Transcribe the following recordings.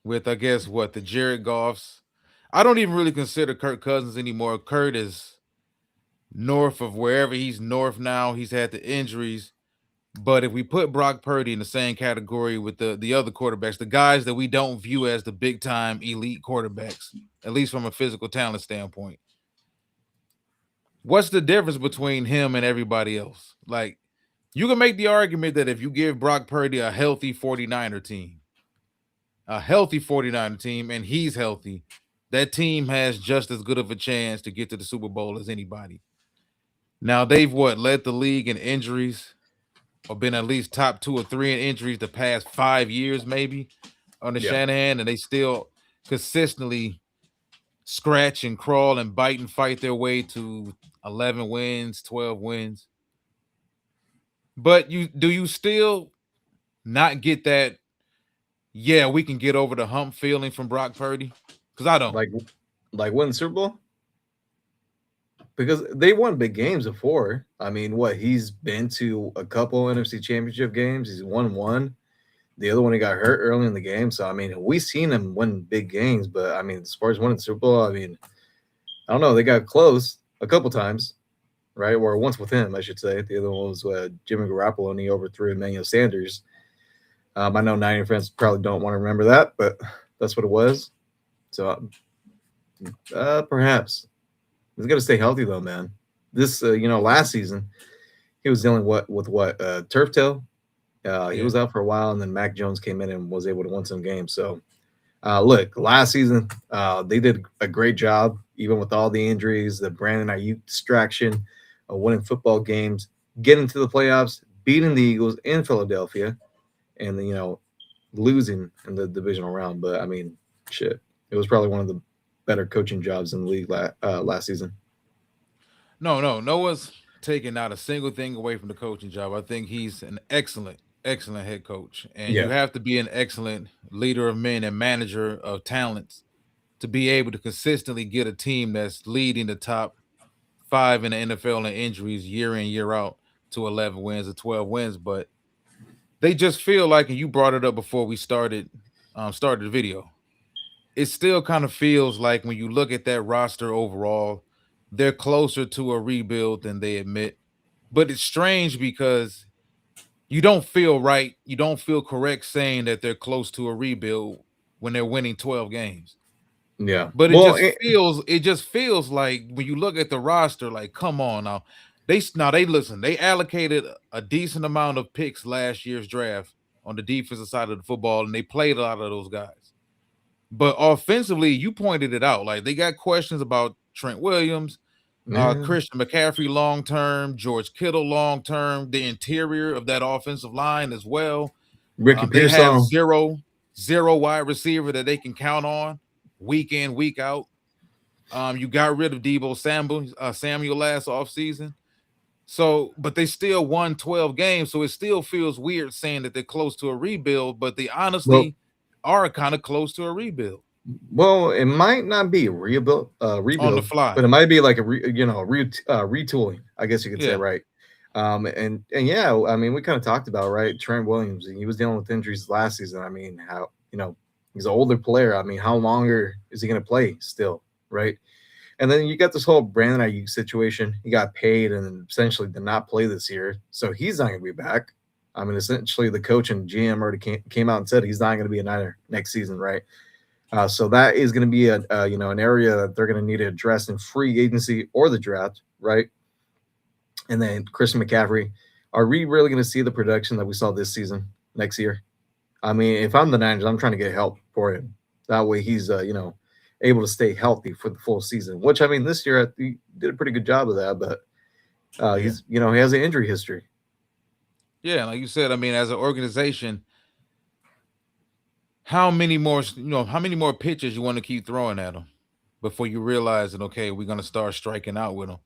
with I guess what the Jared Goffs. I don't even really consider Kirk Cousins anymore. Kurt is north of wherever he's north now. He's had the injuries. But if we put Brock Purdy in the same category with the other quarterbacks, the guys that we don't view as the big time elite quarterbacks, at least from a physical talent standpoint, what's the difference between him and everybody else? Like, you can make the argument that if you give Brock Purdy a healthy 49er team, and he's healthy, that team has just as good of a chance to get to the Super Bowl as anybody. Now, they've led the league in injuries or been at least top two or three in injuries the past 5 years, maybe, under Yeah. Shanahan, and they still consistently scratch and crawl and bite and fight their way to 11 wins, 12 wins. But you still not get that, yeah, we can get over the hump feeling from Brock Purdy? Because I don't. Like win the Super Bowl because they won big games before. I mean, what he's been to a couple NFC Championship games. He's won one. The other one he got hurt early in the game. So I mean, we've seen him win big games, but I mean, as far as winning the Super Bowl, I mean, I don't know. They got close a couple times, right? Or once with him, I should say. The other one was Jimmy Garoppolo, and he overthrew Emmanuel Sanders. I know Niner fans probably don't want to remember that, but that's what it was. So perhaps he's got to stay healthy though, man. This, last season he was dealing with what turf toe. He Yeah. was out for a while, and then Mac Jones came in and was able to win some games. So, look, last season they did a great job, even with all the injuries, the Brandon Ayuk distraction, winning football games, getting to the playoffs, beating the Eagles in Philadelphia, and then losing in the divisional round. But I mean, shit, it was probably one of the better coaching jobs in the league last season. No, no, Noah's taking not a single thing away from the coaching job. I think he's an excellent, excellent head coach. And you Yeah, have to be an excellent leader of men and manager of talents to be able to consistently get a team that's leading the top five in the NFL in injuries year in, year out to 11 wins or 12 wins. But they just feel like, and you brought it up before we started the video, it still kind of feels like when you look at that roster overall, they're closer to a rebuild than they admit. But it's strange because you don't feel right, you don't feel correct saying that they're close to a rebuild when they're winning 12 games. yeah. But Well, it just feels like when you look at the roster, like, come on now. They listen, they allocated a decent amount of picks last year's draft on the defensive side of the football, and they played a lot of those guys. But offensively, you pointed it out. Like, they got questions about Trent Williams, yeah, Christian McCaffrey long term, George Kittle long term, the interior of that offensive line as well. Ricky They have Pearsall. zero wide receiver that they can count on week in, week out. You got rid of Samuel last offseason. So, but they still won 12 games. So it still feels weird saying that they're close to a rebuild, but they Well, honestly are kind of close to a rebuild it might not be a on the rebuild, but fly. it might be like retooling. I guess you could say, Yeah. right. And yeah, I mean, we kind of talked about, right, Trent Williams. He was dealing with injuries last season. I mean, how he's an older player. I mean, how longer is he going to play still, right? And then you got this whole Brandon Ayuk situation. He got paid and then essentially did not play this year, so he's not going to be back. I mean, essentially, the coach and GM already came out and said he's not going to be a Niner next season, right? So that is going to be an area that they're going to need to address in free agency or the draft, right? And then Christian McCaffrey, are we really going to see the production that we saw this season next year? I mean, if I'm the Niners, I'm trying to get help for him. That way, he's able to stay healthy for the full season. Which I mean, this year he did a pretty good job of that, but Yeah. he's he has an injury history. Yeah. Like you said, I mean, as an organization, how many more pitches you want to keep throwing at them before you realize that, okay, we're going to start striking out with them.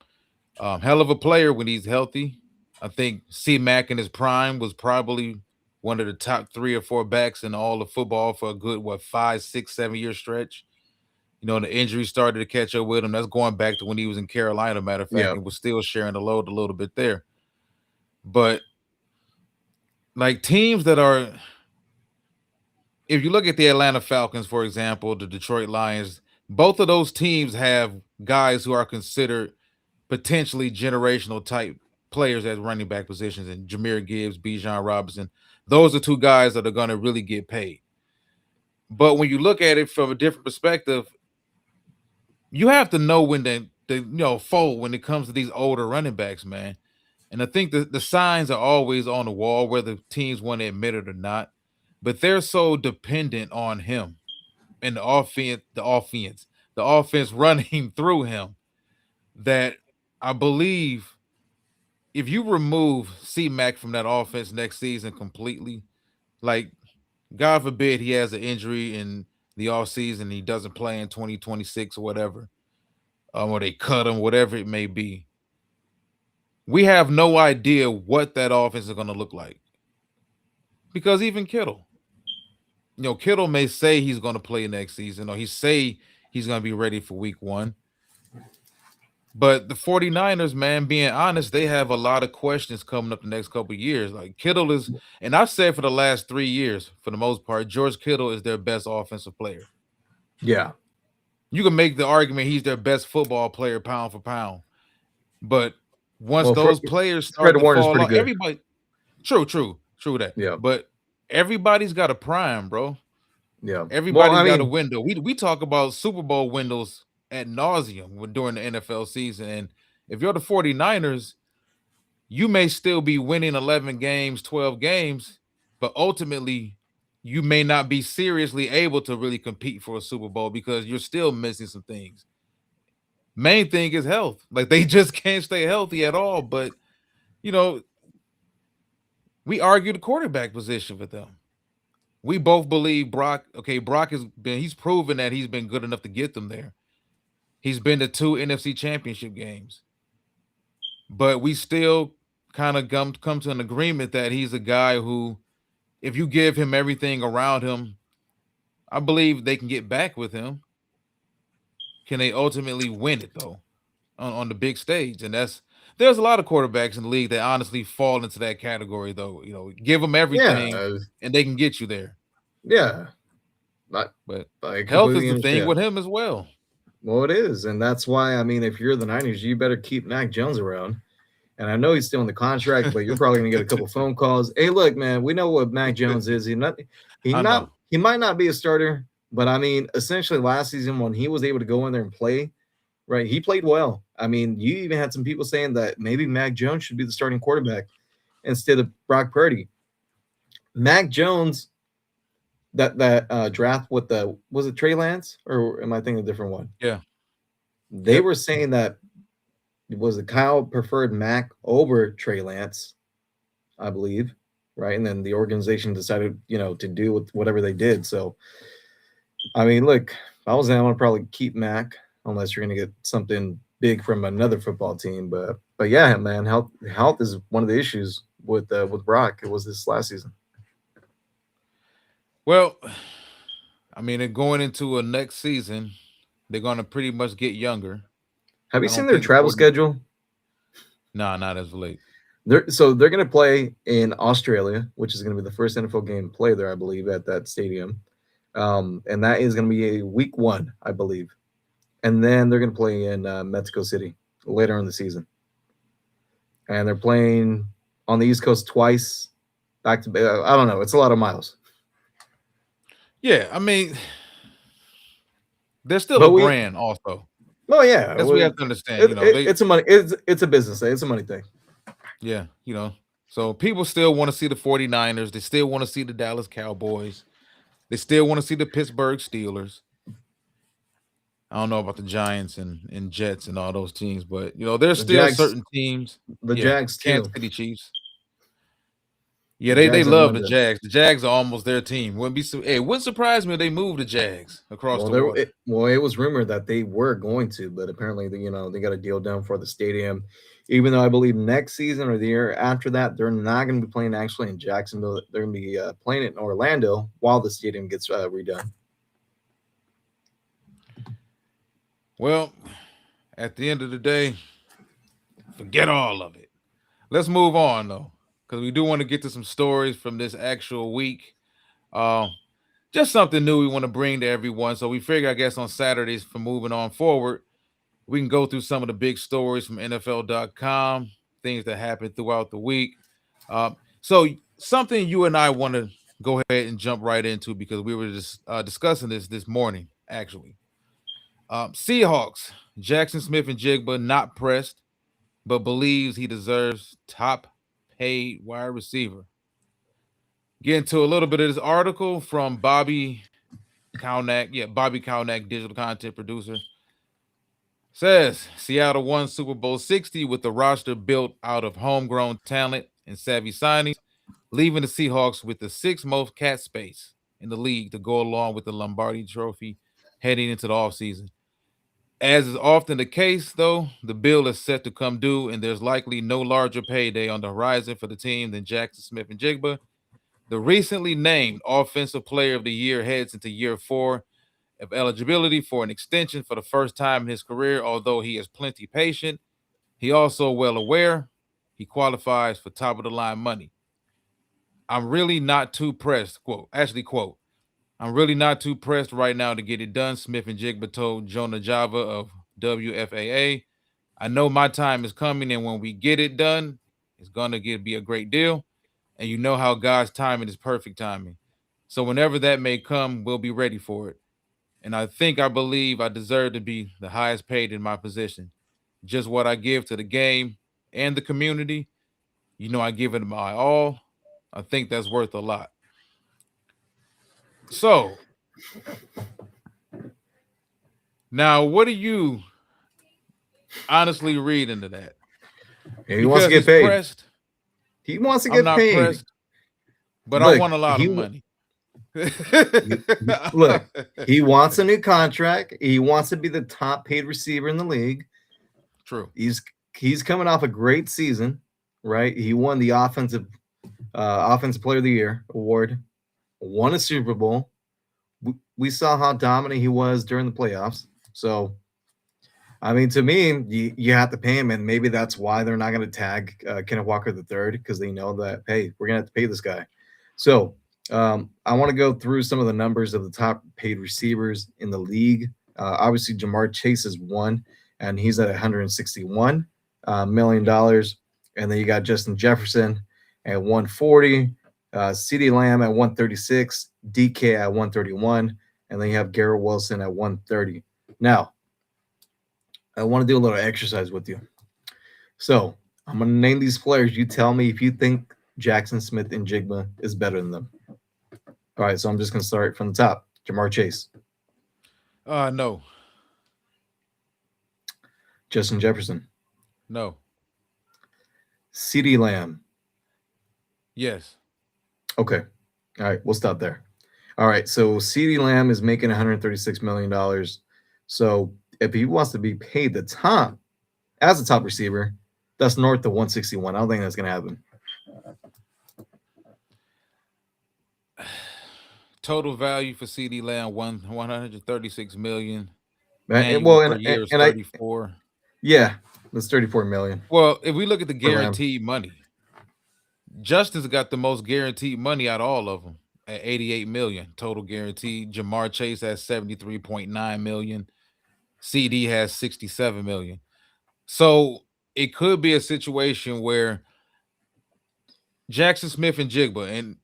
Hell of a player when he's healthy. I think C Mac in his prime was probably one of the top 3 or 4 backs in all of football for a good 5, 6, 7 year stretch. The injury started to catch up with him. That's going back to when he was in Carolina, matter of fact, Yeah, and was still sharing the load a little bit there. But like teams that are if you look at the Atlanta Falcons, for example, the Detroit Lions, both of those teams have guys who are considered potentially generational type players at running back positions, and Jameer Gibbs, Bijan Robinson. Those are two guys that are going to really get paid. But when you look at it from a different perspective, you have to know when to fold when it comes to these older running backs, man. And I think the signs are always on the wall, whether teams want to admit it or not. But they're so dependent on him and the offense running through him that I believe if you remove C Mac from that offense next season completely, like God forbid he has an injury in the offseason, he doesn't play in 2026 or whatever, or they cut him, whatever it may be. We have no idea what that offense is going to look like because even Kittle, Kittle may say he's going to play next season or he say he's going to be ready for week 1. But the 49ers, man, being honest, they have a lot of questions coming up the next couple of years. Like Kittle is, and I've said for the last 3 years, for the most part, George Kittle is their best offensive player. Yeah. You can make the argument he's their best football player pound for pound. But once Well, those players Fred start to Warner's fall pretty off, good. everybody, true that. Yeah. But everybody's got a prime, bro. Yeah. Well, Everybody's I got a mean, window. We talk about Super Bowl windows at nauseum during the NFL season. And if you're the 49ers, you may still be winning 11 games, 12 games, but ultimately you may not be seriously able to really compete for a Super Bowl because you're still missing some things. Main thing is health. Like they just can't stay healthy at all. But, you know, we argue the quarterback position for them. We both believe Brock he's proven that he's been good enough to get them there. He's been to 2 NFC championship games. But we still kind of come to an agreement that he's a guy who, if you give him everything around him, I believe they can get back with him. Can they ultimately win it though on the big stage? And there's a lot of quarterbacks in the league that honestly fall into that category though. Give them yeah, everything and they can get you there. yeah. I, But I health is completely the thing understand. with him as well. Well, it is, and that's why I mean, if you're the Niners, you better keep Mac Jones around. And I know he's still in the contract, but you're probably going to get a couple phone calls. Hey, look, man, we know what Mac Jones is. I know. He might not be a starter, but I mean, essentially last season when he was able to go in there and play, right, he played well. I mean, you even had some people saying that maybe Mac Jones should be the starting quarterback instead of Brock Purdy. Mac Jones, that draft with the was it Trey Lance or am I thinking a different one? Yeah. They Yep. were saying that was it Kyle preferred Mac over Trey Lance, I believe, right? And then the organization decided, to do with whatever they did. So, I mean, look, if I was them, I'd probably keep Mac unless you're going to get something big from another football team. But yeah, man, health is one of the issues with Brock. It was this last season. Well, I mean, they're going into a next season. They're going to pretty much get younger. Have you I seen don't their think the travel 40. schedule? Nah, not as late. They're going to play in Australia, which is going to be the first NFL game play there, I believe, at that stadium. And that is going to be a week 1, I believe. And then they're going to play in Mexico City later in the season. And they're playing on the East Coast twice, back to I don't know. It's a lot of miles, Yeah, I mean, they're still a but we. brand also. Oh yeah, That's what we have to understand. it's a money. It's a business thing. It's a money thing. Yeah, so people still want to see the 49ers. They still want to see the Dallas Cowboys. They still want to see the Pittsburgh Steelers. I don't know about the Giants and Jets and all those teams, but there's The still Jags, certain teams. the Yeah, Jags Kansas too. City Chiefs. Yeah, The they Jags haven't love won the the. Jags. The Jags are almost their team. It wouldn't surprise me if they moved the Jags across the water. It was rumored that they were going to, but apparently, they got a deal done for the stadium. Even though I believe next season or the year after that, they're not going to be playing actually in Jacksonville. They're going to be playing it in Orlando while the stadium gets redone. Well, at the end of the day, forget all of it. Let's move on though, because we do want to get to some stories from this actual week. Um, just something new we want to bring to everyone. So we figure, I guess, on Saturdays for moving on forward, we can go through some of the big stories from NFL.com, things that happened throughout the week. So something you and I want to go ahead and jump right into because we were just discussing this morning, actually. Seahawks, Jackson Smith and Jigba not pressed, but believes he deserves top paid wide receiver. Get into a little bit of this article from Bobby Kalnak. Yeah, Bobby Kalnak, digital content producer. Says Seattle won Super Bowl 60 with the roster built out of homegrown talent and savvy signings, leaving the Seahawks with the sixth most cap space in the league to go along with the Lombardi Trophy heading into the offseason. As is often the case, though, the bill is set to come due, and there's likely no larger payday on the horizon for the team than Jackson Smith and Jigba. The recently named Offensive Player of the Year heads into year four of eligibility for an extension for the first time in his career, although he is plenty patient. He also well aware he qualifies for top of the line money. I'm really not too pressed. Quote, I'm really not too pressed right now to get it done, Smith and Jigba told Jonah Java of WFAA. I know my time is coming, and when we get it done, it's gonna be a great deal. And you know how God's timing is perfect timing. So whenever that may come, we'll be ready for it. And I believe I deserve to be the highest paid in my position. Just what I give to the game and the community, I give it my all. I think that's worth a lot. So now, what do you honestly read into that? He wants to Because get he's paid. pressed. He wants to I'm get not paid. pressed, but I Look, want a lot of money. look. He wants a new contract. He wants to be the top paid receiver in the league. True. He's coming off a great season, right? He won the offensive player of the year award, won a Super Bowl. We saw how dominant he was during the playoffs. So, I mean, to me, you have to pay him, and maybe that's why they're not going to tag Kenneth Walker the third because they know that hey, we're going to have to pay this guy. So, I want to go through some of the numbers of the top paid receivers in the league. Obviously, Jamar Chase is one, and he's at $161 million. And then you got Justin Jefferson at 140, CeeDee Lamb at 136, DK at 131, and then you have Garrett Wilson at 130. Now, I want to do a little exercise with you. So, I'm going to name these players. You tell me if you think Jackson Smith and Jigba is better than them. All right, so I'm just going to start from the top. Jamar Chase, No, Justin Jefferson, no, CeeDee Lamb. yes. Okay. All right, we'll stop there. All right, so CeeDee Lamb is making $136 million. So if he wants to be paid the top as a top receiver, that's north of 161. I don't think that's going to happen. Total value for CD Lamb 136 million. Annual Well, per year is and I 34. yeah, that's 34 million Well, if we look at the for Lamb. guaranteed money, Justin's got the most guaranteed money out of all of them at 88 million total guaranteed. Jamar Chase has 73.9 million. CD has 67 million. So it could be a situation where Jackson Smith and Jigba, and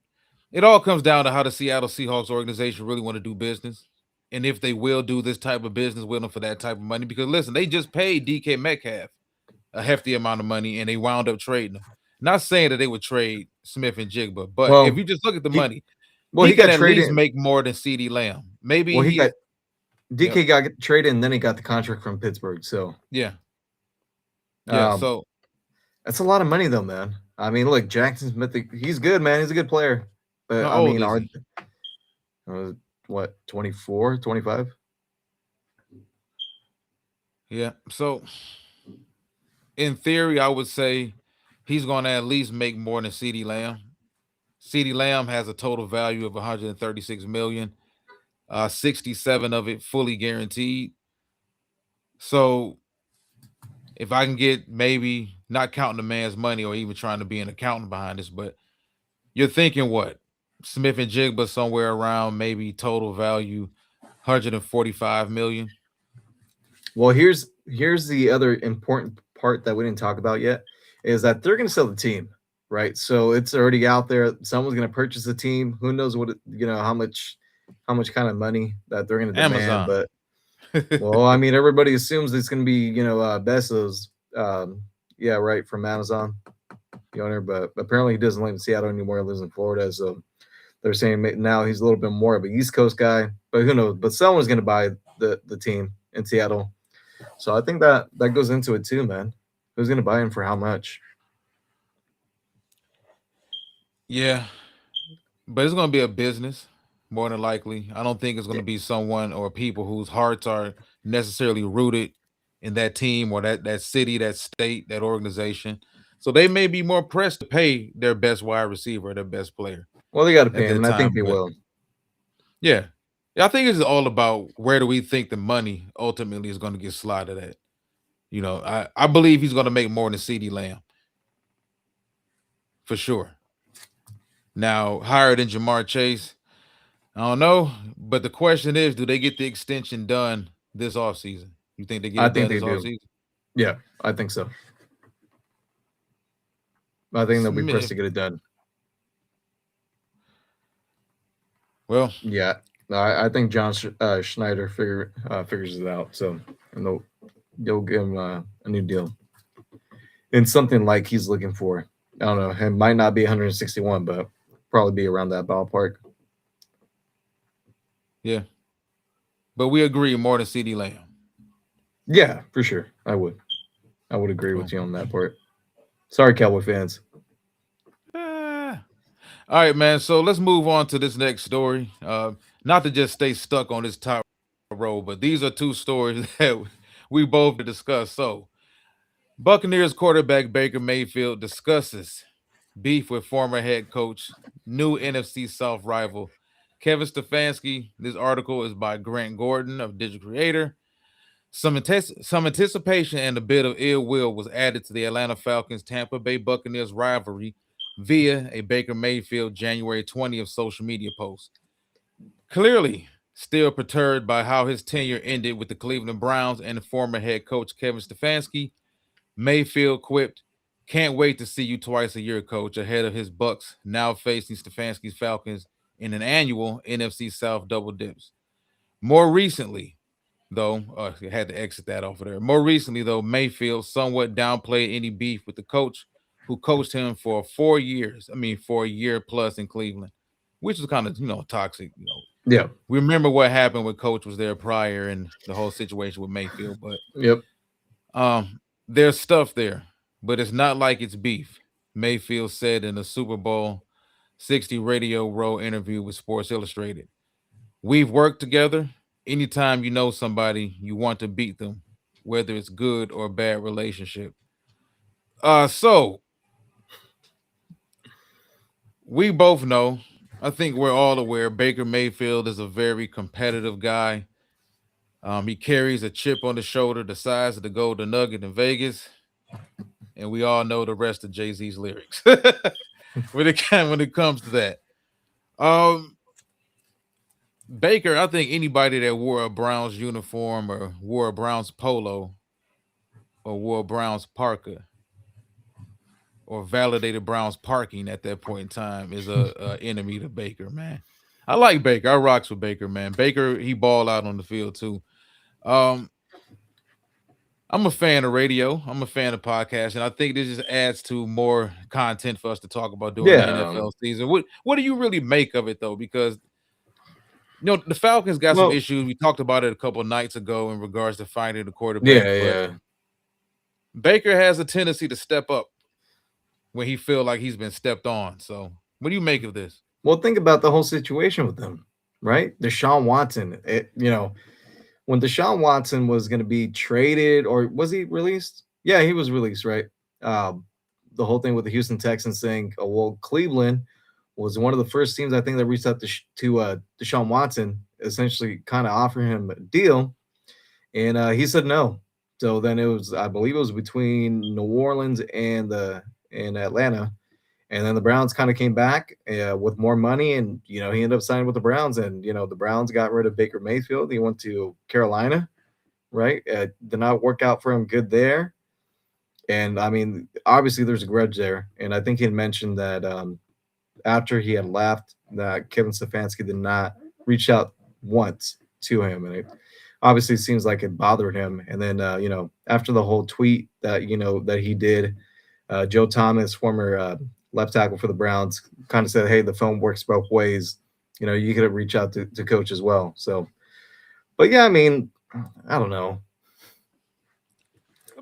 it all comes down to how the Seattle Seahawks organization really want to do business. And if they will do this type of business with them for that type of money, because listen, they just paid DK Metcalf a hefty amount of money and they wound up trading him. Not saying that they would trade Smith and Jigba, but if Well, you just look at the he money, well he he can got at least traded. make more than CD Lamb. Maybe Well, he got yep, DK got traded, and then he got the contract from Pittsburgh. So, yeah, yeah. um, So that's a lot of money, though, man. I mean, look, Jackson Smith, he's good, man. He's a good player. But how I old mean, is are he? what 24, 25? Yeah. So in theory, I would say he's going to at least make more than CD Lamb. CD Lamb has a total value of 136 million, 67 of it fully guaranteed. So if I can get maybe not counting the man's money or even trying to be an accountant behind this, but you're thinking what? Smith and Jigba somewhere around maybe total value 145 million. Well, here's the other important part that we didn't talk about yet is that they're going to sell the team, right? So it's already out there. Someone's going to purchase the team. Who knows what how much kind of money that they're going to demand? Amazon. But well, I mean, everybody assumes it's going to be Bezos, yeah, right, from Amazon, the owner. But apparently he doesn't live in Seattle anymore. He lives in Florida, so they're saying now he's a little bit more of an East Coast guy. But who knows? But someone's going to buy the team in Seattle, so I think that goes into it too, man. Who's gonna buy him for how much? Yeah, but it's going to be a business more than likely. I don't think it's going Yeah. to be someone or people whose hearts are necessarily rooted in that team or that city, that state, that organization. So they may be more pressed to pay their best wide receiver, their best player Well, they got to at pay him, that and I think time. they But will. yeah, yeah, I think it's all about where do we think the money ultimately is going to get slotted at. I believe he's going to make more than CD Lamb for sure. Now, higher than Jamar Chase, I don't know. But the question is, do they get the extension done this offseason? You think they get I it think done they this do. offseason? Yeah, I think so. I think they'll be pressed Smith. to get it done. Well, Yeah, no, I think John Schneider figures it out. So and they'll give him a new deal and something like he's looking for. I don't know. It might not be 161, but probably be around that ballpark. yeah. But we agree more than CD Lamb. Yeah, for sure. I would agree Well, with you on that part. Sorry, Cowboy fans. ah. All right, man. So let's move on to this next story. Not to just stay stuck on this top row, but these are two stories that we both discuss. So Buccaneers quarterback Baker Mayfield discusses beef with former head coach, new NFC South rival Kevin Stefanski. This article is by Grant Gordon of Digital Creator. Some anticipation and a bit of ill will was added to the Atlanta Falcons Tampa Bay Buccaneers rivalry via a Baker Mayfield January 20th social media post. Clearly, still perturbed by how his tenure ended with the Cleveland Browns and former head coach Kevin Stefanski, Mayfield quipped, "Can't wait to see you twice a year, coach," ahead of his Bucks now facing Stefanski's Falcons in an annual NFC South double dips. More recently, though, I had to exit that off of there. More recently, though, Mayfield somewhat downplayed any beef with the coach who coached him for 4 years. I mean, for a year plus in Cleveland, which was kind of, toxic. Yeah. We remember what happened when Coach was there prior and the whole situation with Mayfield, but Yep. there's stuff there, but it's not like it's beef. Mayfield said in a Super Bowl 60 Radio Row interview with Sports Illustrated. "We've worked together. Anytime you know somebody, you want to beat them, whether it's good or bad relationship." So we both know, I think we're all aware, Baker Mayfield is a very competitive guy. He carries a chip on the shoulder the size of the Golden Nugget in Vegas, and we all know the rest of Jay Z's lyrics when it comes to that. Um, Baker, I think anybody that wore a Browns uniform or wore a Browns polo or wore a Browns parka or validated Browns parking at that point in time is a enemy to Baker, man. I like Baker. I rocks with Baker, man. Baker, he ball out on the field too. Um, I'm a fan of radio. I'm a fan of podcasts, and I think this just adds to more content for us to talk about during the Yeah. NFL season. What do you really make of it though? Because the Falcons got some Well. issues. We talked about it a couple of nights ago in regards to finding the quarterback, Yeah. but Yeah. Baker has a tendency to step up when he feel like he's been stepped on. So, what do you make of this? Well, think about the whole situation with them, right? Deshaun Watson. When Deshaun Watson was going to be traded, or was he released? Yeah, he was released, right? Um, the whole thing with the Houston Texans saying, "Oh, well, Cleveland was one of the first teams I think that reached out to Deshaun Watson, essentially kind of offering him a deal, and he said no. So then it was, I believe, it was between New Orleans and Atlanta, And then the Browns kind of came back with more money, and he ended up signing with the Browns, and the Browns got rid of Baker Mayfield. He went to Carolina, right? Did not work out for him good there, and I mean, obviously there's a grudge there, and I think he had mentioned that after he had left, that Kevin Stefanski did not reach out once to him, and it obviously seems like it bothered him. And then after the whole tweet that he did, Joe Thomas, former left tackle for the Browns, kind of said, "Hey, the phone works both ways. You could have reached out to coach as well." So, but yeah, I mean, I don't know.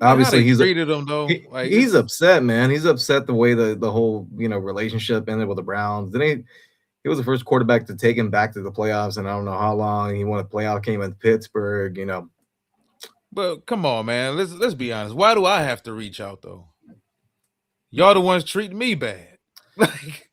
I mean, how Obviously, they treated him though, like he's it's upset, man. He's upset the way the whole relationship ended with the Browns. Then he was the first quarterback to take him back to the playoffs, and I don't know how long. He won a playoff game in Pittsburgh. but come on, man. Let's be honest. Why do I have to reach out though? Y'all the ones treating me bad. Like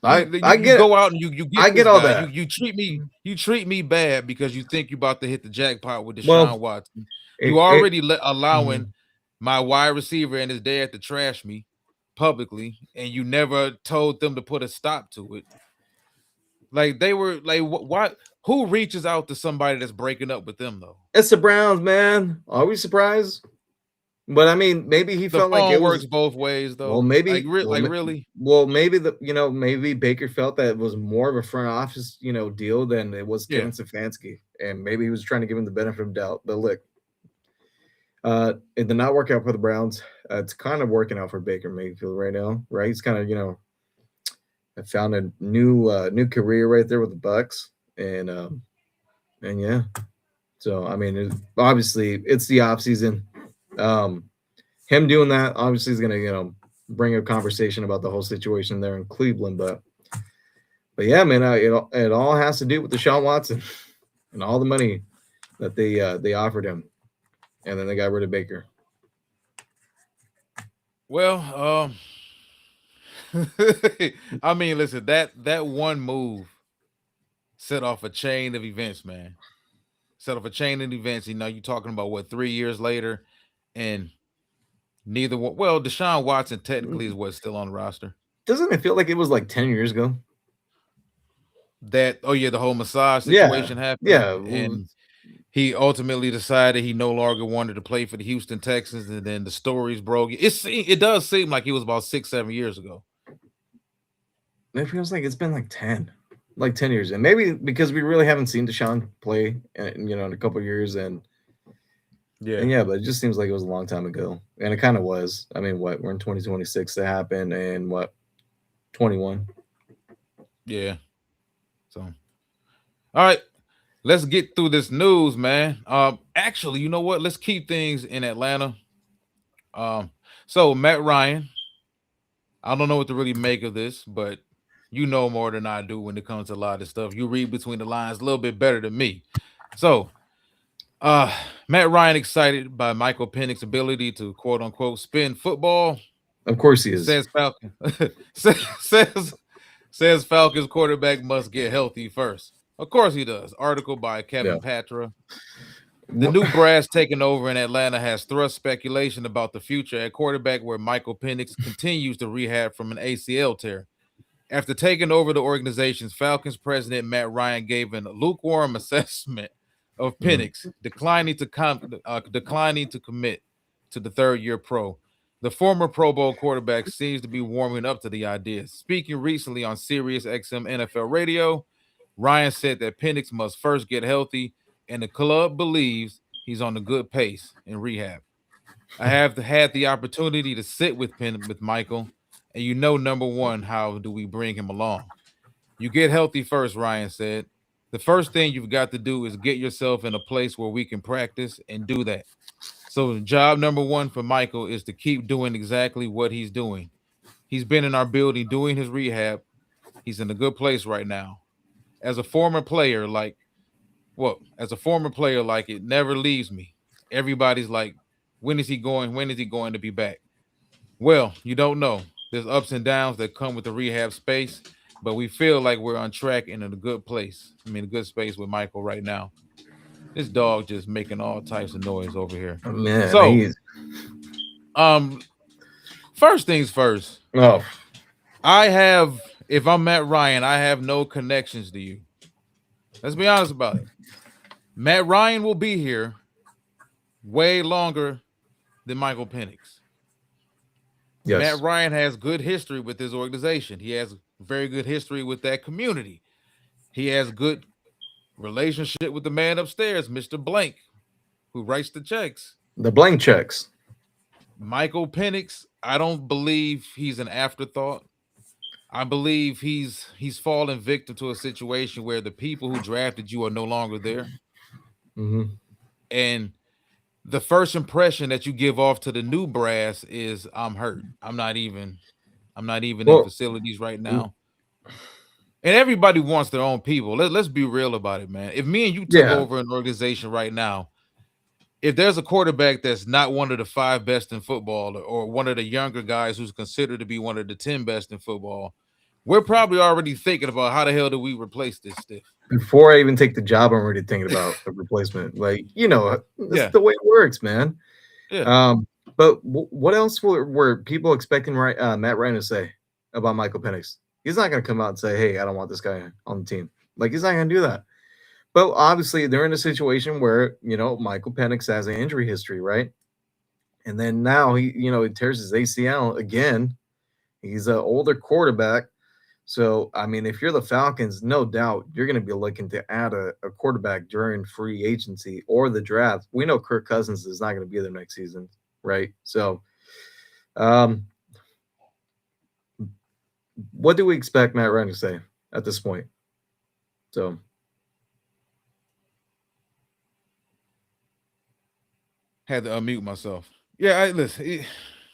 I you get it. go out and you I get get this all guy. that. You treat me bad because you think you're about to hit the jackpot with Well, Deshaun Watson. You it already allowing my wide receiver and his dad to trash me publicly, and you never told them to put a stop to it. Like they were like, why? Who reaches out to somebody that's breaking up with them though? it's the Browns, man. Are we surprised? But I mean, maybe he The felt like phone it was works both ways well, though. maybe Like really? maybe maybe Baker felt that it was more of a front office deal than it was Yeah. Kevin Stefanski, and maybe he was trying to give him the benefit of doubt. But look, it did not work out for the Browns. It's kind of working out for Baker Mayfield right now, right? He's kind of found a new career right there with the Bucks, and yeah. So I mean, obviously it's the off season. Um, him doing that obviously is going to bring a conversation about the whole situation there in Cleveland. But yeah, man, it all has to do with Deshaun Watson and all the money that they offered him, and then they got rid of Baker. Well, I mean, listen, that one move set off a chain of events, man. Set off a chain of events. You're talking about what 3 years later, and neither one. Well, Deshaun Watson technically is what's still on the roster. Doesn't it feel like it was like 10 years ago? That oh yeah, the whole massage Yeah, situation happened, yeah. and he ultimately decided he no longer wanted to play for the Houston Texans, and then the stories broke. It does seem like it was about 6 7 years ago. It feels like it's been like 10 years, and maybe because we really haven't seen Deshaun play, in a couple of years, and Yeah, yeah, but it just seems like it was a long time ago, and it kind of was. I mean, what we're in 2026 to happen, and what 21. yeah. So all right, let's get through this news, man. Actually, you know what? Let's keep things in Atlanta. Um, so Matt Ryan, I don't know what to really make of this, but you know more than I do when it comes to a lot of stuff. You read between the lines a little bit better than me. So, uh, Matt Ryan excited by Michael Penix's ability to quote unquote spin football. Of course he is. Says Falcon says says Falcons quarterback must get healthy first. Of course he does. Article by Yeah. Kevin Patra. The new brass taking over in Atlanta has thrust speculation about the future at quarterback, where Michael Penix continues to rehab from an ACL tear. After taking over the organization's Falcons president, Matt Ryan gave a lukewarm assessment of Mhm. Penix, declining to commit to the third-year pro. The former Pro Bowl quarterback seems to be warming up to the idea. Speaking recently on Sirius XM NFL Radio, Ryan said that Penix must first get healthy, and the club believes he's on a good pace in rehab. I have had the opportunity to sit with Michael, and number one, how do we bring him along? You get healthy first, Ryan said. The first thing you've got to do is get yourself in a place where we can practice and do that. So, job number one for Michael is to keep doing exactly what he's doing. He's been in our building doing his rehab. He's in a good place right now. As a former player, like it never leaves me. Everybody's like, when is he going? When is he going to be back? Well, you don't know. There's ups and downs that come with the rehab space, but we feel like we're on track and in a good place. I mean, a good space with Michael right now. This dog just making all types of noise over here. Man, So, he's um, first things first. oh I have, if I'm Matt Ryan, I have no connections to you. Let's be honest about it. Matt Ryan will be here way longer than Michael Penix. Matt Yes. Ryan has good history with his organization. He has very good history with that community. He has good relationship with the man upstairs, Mr. Blank, who writes the checks. The blank checks. Michael Penix, I don't believe he's an afterthought. I believe he's fallen victim to a situation where the people who drafted you are no longer there. Hmm. And the first impression that you give off to the new brass is I'm hurt. I'm not even in Well, facilities right now. And everybody wants their own people. Let's be real about it, man. If me and you took yeah, over an organization right now, if there's a quarterback that's not one of the five best in football or one of the younger guys who's considered to be one of the 10 best in football, we're probably already thinking about how the hell do we replace this stiff. before I even take the job, I'm already thinking about a replacement. Like, that's Yeah, the way it works, man. yeah. Um, but what else were people expecting Matt Ryan to say about Michael Penix? He's not going to come out and say, "Hey, I don't want this guy on the team." Like, he's not going to do that. But obviously, they're in a situation where Michael Penix has an injury history, right? And then now he tears his ACL again. He's an older quarterback. So, I mean, if you're the Falcons, no doubt you're going to be looking to add a quarterback during free agency or the draft. We know Kirk Cousins is not going to be there next season, right? So, um, what do we expect Matt Ryan to say at this point? So, Had to unmute myself. Yeah, listen.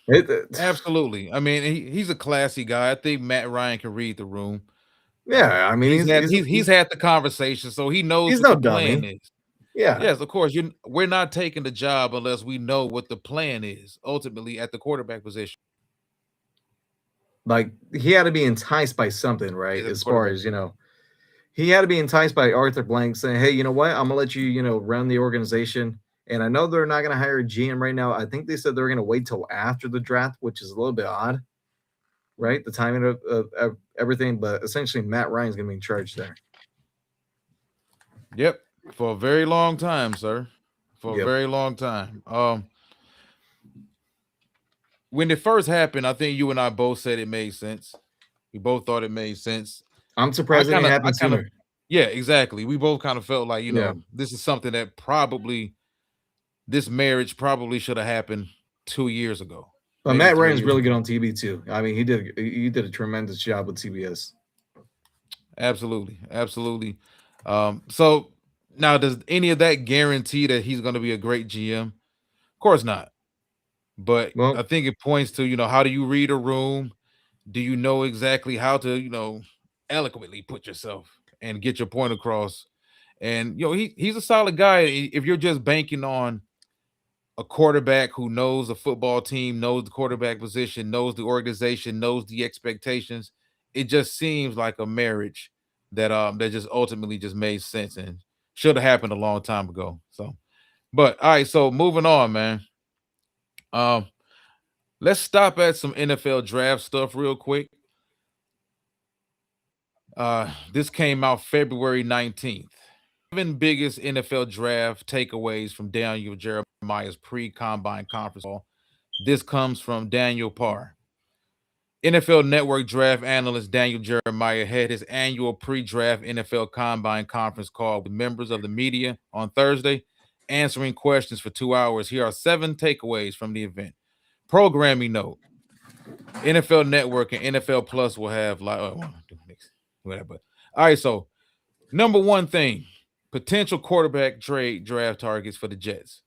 it, Absolutely. I mean, he's a classy guy. I think Matt Ryan can read the room. yeah, I mean, He's had he's had the conversation, so he knows he's what no the plan dummy. is. Yeah, Yes, of course. We're not taking the job unless we know what the plan is ultimately at the quarterback position. like he had to be enticed by something, right? Is at the As far quarterback as position. he had to be enticed by Arthur Blank saying, "Hey, you know what? I'm gonna let you, run the organization." And I know they're not gonna hire a GM right now. I think they said they're gonna wait till after the draft, which is a little bit odd, right? The timing of everything, but essentially Matt Ryan's gonna be in charge there. Yep, for a very long time, sir. For a Yep. very long time. When it first happened, I think you and I both said it made sense. We both thought it made sense. I'm I surprised it kind didn't of, I happen kind of, sooner. yeah, exactly. We both kind of felt like Yeah. this is something that probably this marriage probably should have happened 2 years ago, But maybe Matt three Ryan's years really good ago. on TV too. I mean, he did a tremendous job with CBS. Absolutely, absolutely. So now, does any of that guarantee that he's going to be a great GM? Of course not. But I Well, think it points to how do you read a room? Do you know exactly how to eloquently put yourself and get your point across? And he's a solid guy. If you're just banking on a quarterback who knows the football team, knows the quarterback position, knows the organization, knows the expectations, it just seems like a marriage that just ultimately just made sense and should have happened a long time ago. So, but all right, so moving on, man. Um, let's stop at some NFL draft stuff real quick. This came out February 19th. Seven biggest NFL draft takeaways from Daniel Jeremiah's pre-combine conference call. This comes from Daniel Parr. NFL Network draft analyst Daniel Jeremiah had his annual pre-draft NFL Combine conference call with members of the media on Thursday, answering questions for 2 hours. Here are seven takeaways from the event. Programming note: NFL Network and NFL Plus will have whatever. All right, so number one thing: potential quarterback trade draft targets for the Jets.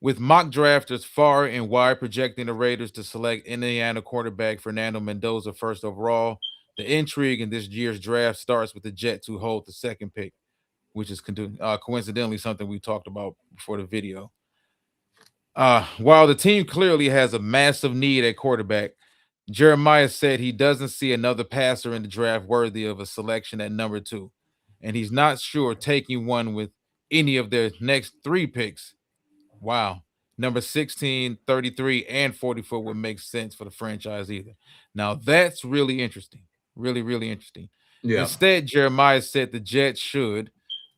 With mock drafters far and wide projecting the Raiders to select Indiana quarterback Fernando Mendoza first overall, the intrigue in this year's draft starts with the Jets, who hold the second pick, which is coincidentally something we talked about before the video. While the team clearly has a massive need at quarterback, Jeremiah said he doesn't see another passer in the draft worthy of a selection at number two, and he's not sure taking one with any of their next three picks. Wow. number 16, 33, and 44 would make sense for the franchise either. Now that's really interesting. Really, really interesting. Yeah. Instead, Jeremiah said the Jets should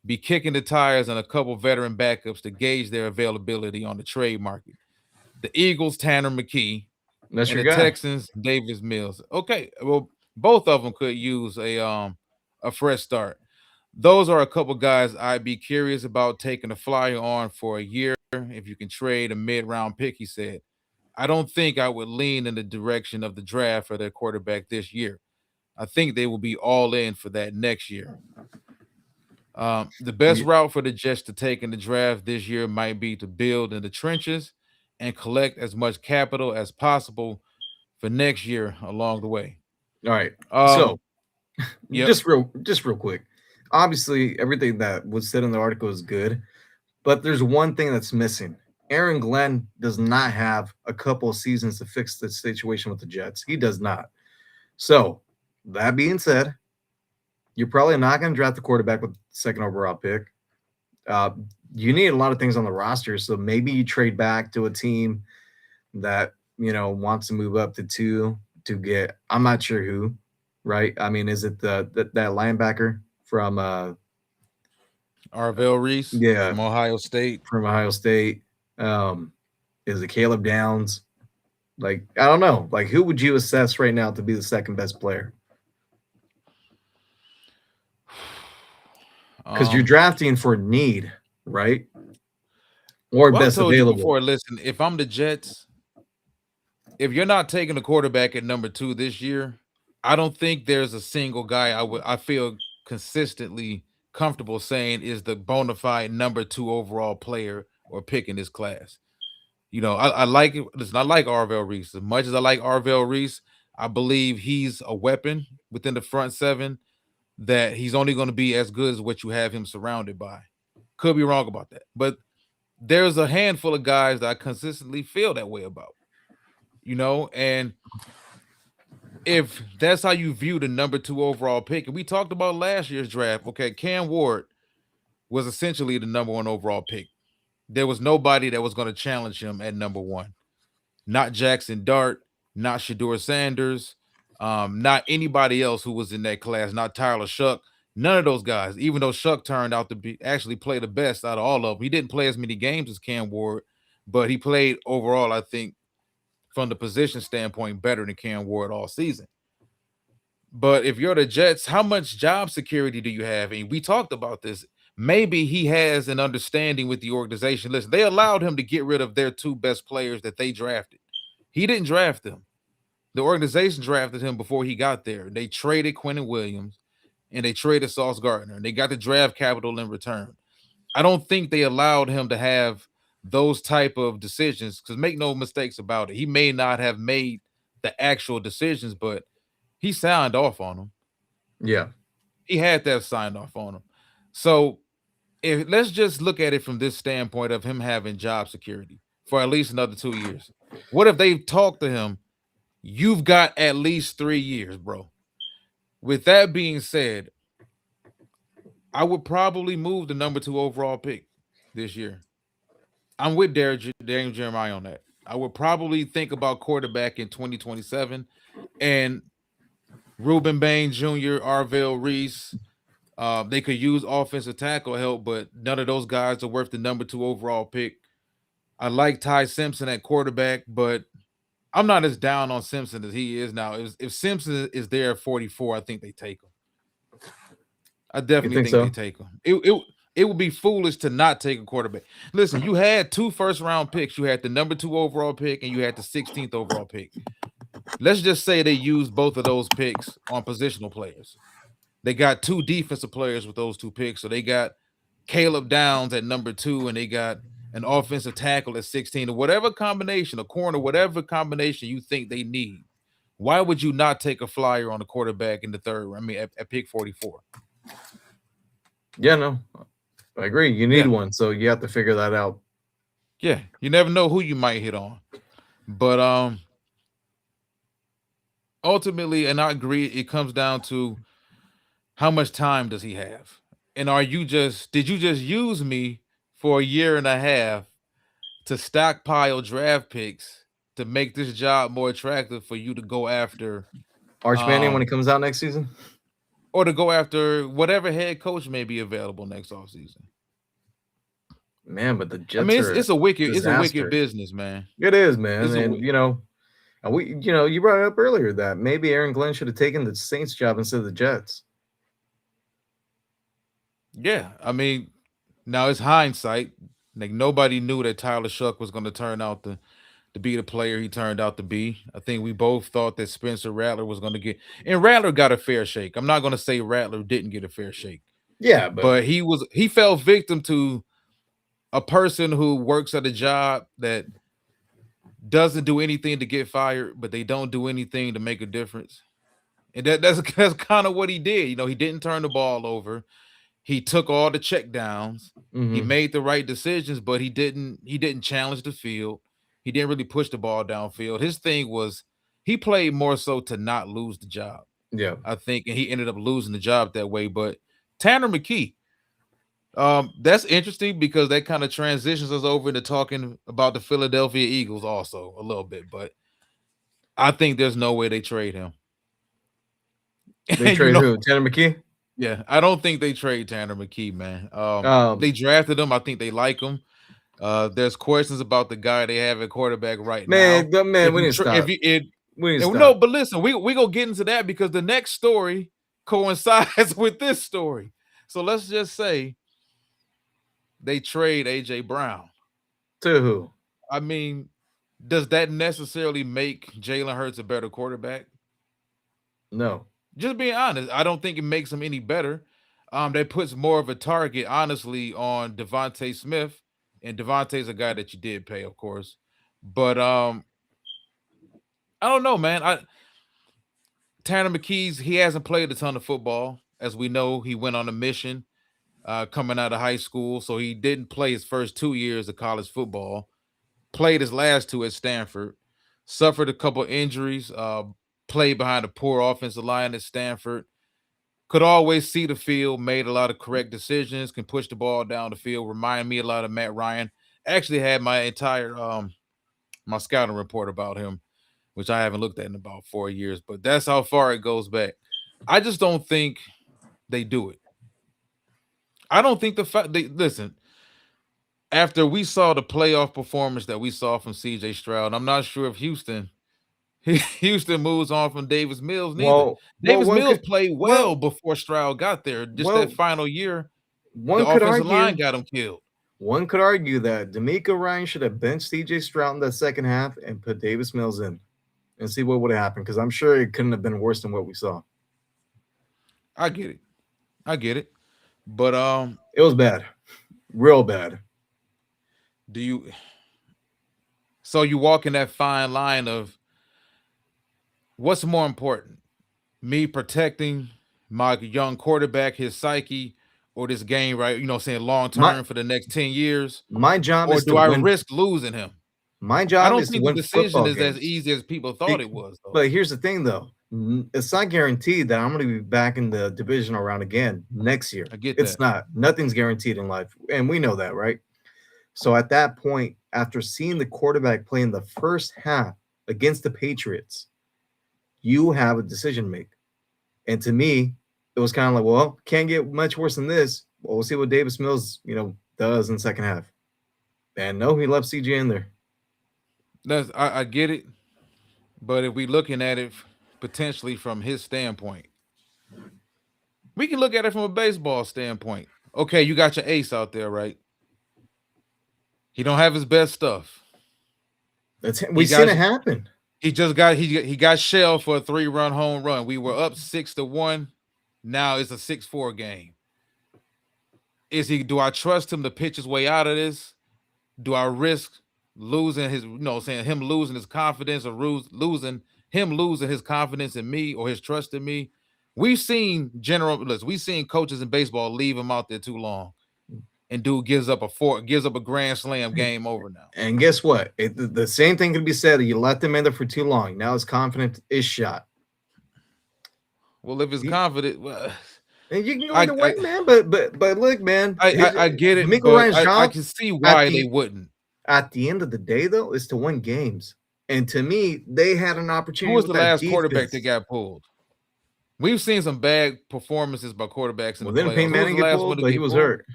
be kicking the tires on a couple veteran backups to gauge their availability on the trade market. The Eagles, Tanner McKee, That's and your the guy. Texans, Davis Mills. Okay, well, both of them could use a fresh start. Those are a couple guys I'd be curious about taking a flyer on for a year if you can trade a mid-round pick, he said. I don't think I would lean in the direction of the draft for their quarterback this year. I think they will be all in for that next year. The best Ye- route for the Jets to take in the draft this year might be to build in the trenches and collect as much capital as possible for next year along the way. All right. Um, So yep, just real quick. Obviously, everything that was said in the article is good, but there's one thing that's missing. Aaron Glenn does not have a couple of seasons to fix the situation with the Jets. He does not. So, that being said, you're probably not going to draft the quarterback with the second overall pick. Uh, you need a lot of things on the roster, so maybe you trade back to a team that wants to move up to two to get. I'm not sure who, right? I mean, is it that linebacker from Arvell Reese yeah from Ohio State. from Ohio State? Um, is it Caleb Downs? Like I don't know. Like who would you assess right now to be the second best player? Because you're Um, drafting for need, right? Or well, I best told you available. before. Listen, if I'm the Jets, if you're not taking the quarterback at number 2 this year, I don't think there's a single guy I feel consistently comfortable saying is the bona fide number 2 overall player or pick in this class. I like it. Listen, I like Arvell Reese. As much as I like Arvell Reese, I believe he's a weapon within the front seven that he's only going to be as good as what you have him surrounded by. Could be wrong about that. But there's a handful of guys that I consistently feel that way about, and if that's how you view the number 2 overall pick, and we talked about last year's draft, okay, Cam Ward was essentially the number 1 overall pick. There was nobody that was going to challenge him at number 1. Not Jackson Dart, not Shador Sanders, not anybody else who was in that class, not Tyler Shuck, none of those guys, even though Shuck turned out to be actually play the best out of all of them. He didn't play as many games as Cam Ward, but he played overall, I think, from the position standpoint, better than Cam Ward all season. But if you're the Jets, how much job security do you have? And we talked about this. Maybe he has an understanding with the organization. Listen, they allowed him to get rid of their 2 best players that they drafted. He didn't draft them. The organization drafted him before he got there. They traded Quentin Williams and they traded Sauce Gardner and they got the draft capital in return. I don't think they allowed him to have those type of decisions because make no mistakes about it. He may not have made the actual decisions, but he signed off on them. Yeah. He had that signed off on him. So if let's just look at it from this standpoint of him having job security for at least another 2 years. What if they talked to him? You've got at least 3 years, bro. With that being said, I would probably move the number 2 overall pick this year. I'm with Daniel Jeremiah on that. I would probably think about quarterback in 2027 and Ruben Bain Jr., Arvell Reese. They could use offensive tackle help, but none of those guys are worth the number 2 overall pick. I like Ty Simpson at quarterback, but I'm not as down on Simpson as he is now. If Simpson is there at 44, I think they take him. I You definitely think think they so? take him. It would be foolish to not take a quarterback. Listen, you had 2 first round picks. You had the number 2 overall pick and you had the 16th overall pick. Let's just say they used both of those picks on positional players. They got 2 defensive players with those 2 picks. So they got Caleb Downs at number 2 and they got an offensive tackle at 16 or whatever combination, a corner, whatever combination you think they need. Why would you not take a flyer on a quarterback in the third? I mean, at pick 44. Yeah, no. I agree. You need Yeah, one, so you have to figure that out. yeah. You never know who you might hit on, but ultimately, and I agree, it comes down to how much time does he have, and did you just use me for a year and a half to stockpile draft picks to make this job more attractive for you to go after, Arch Manning when um, he comes out next season. or to go after whatever head coach may be available next offseason. Man, but the I Jets mean, are it's a wicked disaster. business, man. It is, man, It's a and wi- you brought it up earlier that maybe Aaron Glenn should have taken the Saints job instead of the Jets. yeah. I mean, now it's hindsight. Like nobody knew that Tyler Shuck was going to turn out to be the player he turned out to be. I think we both thought that Spencer Rattler was going to get, and Rattler got a fair shake. I'm not going to say Rattler didn't get a fair shake, Yeah, but but he fell victim to a person who works at a job that doesn't do anything to get fired, but they don't do anything to make a difference. And that's kind of what he did. He didn't turn the ball over. He took all the check downs. He mm-hmm, made the right decisions, but he didn't challenge the field. He didn't really push the ball downfield. His thing was he played more so to not lose the job, yeah, I think, and he ended up losing the job that way. But Tanner McKee, that's interesting because that kind of transitions us over into talking about the Philadelphia Eagles also a little bit. But I think there's no way they trade him. they And trade who? Tanner McKee. yeah, I don't think they trade Tanner McKee, man. They Um, drafted him. I think they like him. There's questions about the guy they have at quarterback right now. man, If we you need to if stop. you it We need to and no, stop. but listen, we gonna get into that because the next story coincides with this story. So let's just say they trade AJ Brown. To who? I mean, does that necessarily make Jalen Hurts a better quarterback? No. Just being honest, I don't think it makes him any better. That puts more of a target, honestly, on Devontae Smith, and Devontae's a guy that you did pay, of course. But I don't know, man. Tanner McKee's he hasn't played a ton of football, as we know. He went on a mission coming out of high school, so he didn't play his first 2 years of college football. Played his last two at Stanford. Suffered a couple injuries. Played behind a poor offensive line at Stanford. Could always see the field, made a lot of correct decisions, can push the ball down the field, remind me a lot of Matt Ryan. Actually had my entire my scouting report about him, which I haven't looked at in about 4 years, but that's how far it goes back. I just don't think they do it. I don't think the fact they listen, after we saw the playoff performance that we saw from CJ Stroud, I'm not sure if Houston moves on from Davis Mills neither. Well, Davis one Mills could, played well well, before Stroud got there. Just that well, final year, the one could offensive line argue, got him killed. one could argue that D'Amico Ryan should have benched CJ Stroud in the second half and put Davis Mills in and see what would have happened because I'm sure it couldn't have been worse than what we saw. I get it. I get it. But It was bad, real bad. do you so you walk in that fine line of what's more important? Me protecting my young quarterback, his psyche, or this game, right? Saying long My term for the next 10 years, my job or is to do I win. risk losing him? My I job don't is to think the win decision football is as games. easy as people thought it was, though. But here's the thing, though. It's not guaranteed that I'm going to be back in the divisional round again next year. I get It's that. not. Nothing's guaranteed in life, and we know that, right? So at that point, after seeing the quarterback play in the first half against the Patriots, you have a decision to make. And to me, it was kind of like, well, can't get much worse than this. Well, we'll see what Davis Mills, does in the second half. And no, he left CJ in there. I get it, but if we looking at it potentially from his standpoint, we can look at it from a baseball standpoint. Okay, you got your ace out there, right? He don't have his best stuff. He We've seen got it happen. he got shelled for a 3-run home run. We were up 6-1. Now it's a 6-4 game. Do I trust him to pitch his way out of this? Do I risk losing saying him losing his confidence or losing his confidence in me or his trust in me? We've seen coaches in baseball leave him out there too long, and dude gives up a grand slam, game over now. And guess what? The same thing can be said. You let them in there for too long. Now his confidence is shot. Well, if it's You, confident, well, and you can go I either I way, man. But look, man. I get it, D'Amico but Ryan's I job can see at why they the wouldn't. At the end of the day, though, is to win games. And to me, they had an Who opportunity was with the that last quarterback that defense. got pulled? We've seen some bad performances by quarterbacks in Well, the didn't playoffs. Peyton Who was Manning the get last one pulled? to But he get was pulled? hurt.